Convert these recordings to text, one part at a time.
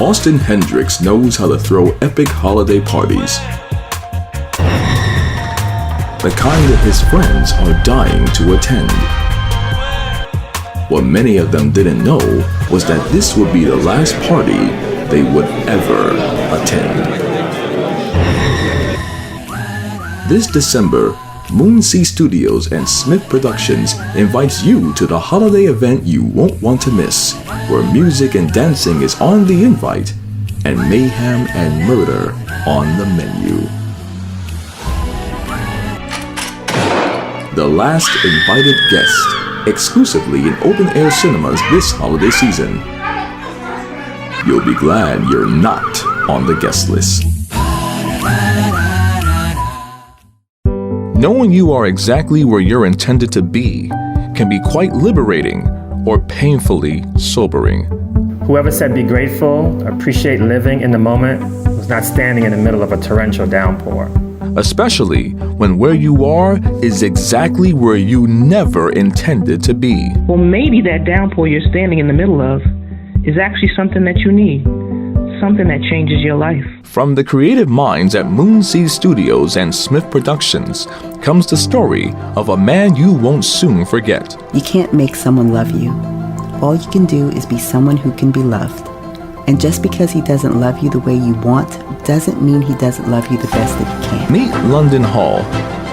Austin Hendricks knows how to throw epic holiday parties. The kind that his friends are dying to attend. What many of them didn't know was that this would be the last party they would ever attend. This December, Moonsea Studios and Smith Productions invites you to the holiday event you won't want to miss, where music and dancing is on the invite and mayhem and murder on the menu. The Last Invited Guest, exclusively in open-air cinemas this holiday season. You'll be glad you're not on the guest list. Knowing you are exactly where you're intended to be can be quite liberating or painfully sobering. Whoever said be grateful, appreciate living in the moment, was not standing in the middle of a torrential downpour. Especially when where you are is exactly where you never intended to be. Well, maybe that downpour you're standing in the middle of is actually something that you need, something that changes your life. From the creative minds at Moonsea Studios and Smith Productions comes the story of a man you won't soon forget. You can't make someone love you. All you can do is be someone who can be loved. And just because he doesn't love you the way you want doesn't mean he doesn't love you the best that he can. Meet London Hall.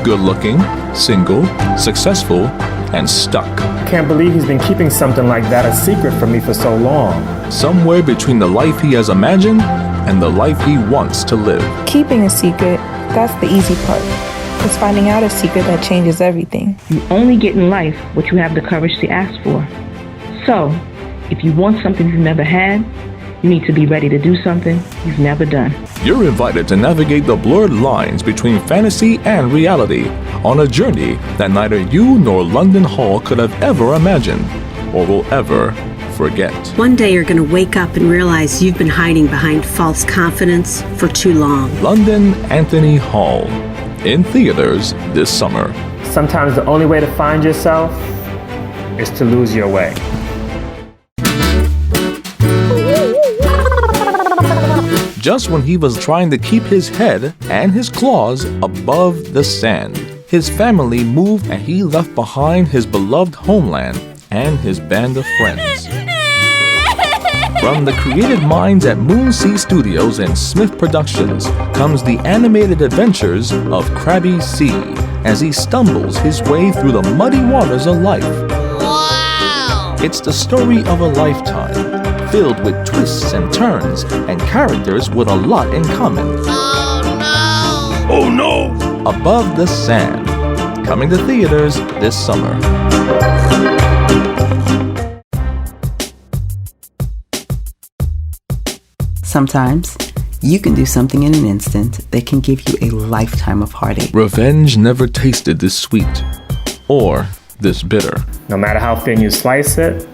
Good-looking, single, successful, and stuck. Can't believe he's been keeping something like that a secret from me for so long. Somewhere between the life he has imagined and the life he wants to live. Keeping a secret, that's the easy part. It's finding out a secret that changes everything. You only get in life what you have the courage to ask for. So, if you want something you've never had, you need to be ready to do something you've never done. You're invited to navigate the blurred lines between fantasy and reality on a journey that neither you nor London Hall could have ever imagined or will ever forget. One day you're going to wake up and realize you've been hiding behind false confidence for too long. London Anthony Hall, in theaters this summer. Sometimes the only way to find yourself is to lose your way. Just when he was trying to keep his head and his claws above the sand, his family moved and he left behind his beloved homeland and his band of friends. From the creative minds at Moonsea Studios and Smith Productions comes the animated adventures of Krabby C as he stumbles his way through the muddy waters of life. Wow! It's the story of a lifetime, filled with twists and turns and characters with a lot in common. Oh no! Oh no! Above the Sand, coming to theaters this summer. Sometimes, you can do something in an instant that can give you a lifetime of heartache. Revenge never tasted this sweet or this bitter. No matter how thin you slice it,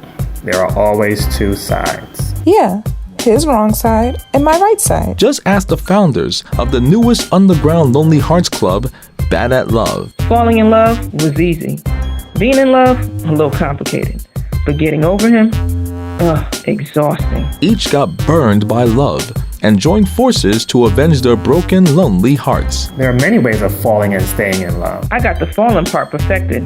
there are always two sides. Yeah, his wrong side and my right side. Just ask the founders of the newest underground Lonely Hearts Club, Bad at Love. Falling in love was easy. Being in love, a little complicated. But getting over him, exhausting. Each got burned by love and joined forces to avenge their broken, lonely hearts. There are many ways of falling and staying in love. I got the falling part perfected.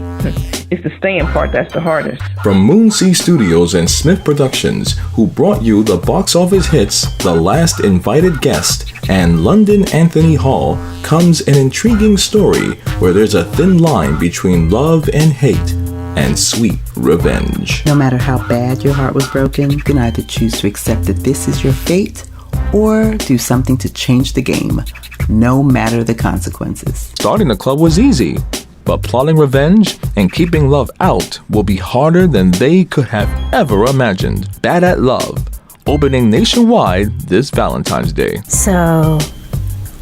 It's the staying part that's the hardest. From Moonsea Studios and Smith Productions, who brought you the box office hits The Last Invited Guest and London Anthony Hall, comes an intriguing story where there's a thin line between love and hate and sweet revenge. No matter how bad your heart was broken, you can either choose to accept that this is your fate or do something to change the game, no matter the consequences. Starting the club was easy, but plotting revenge and keeping love out will be harder than they could have ever imagined. Bad at Love, opening nationwide this Valentine's Day. So,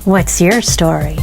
what's your story?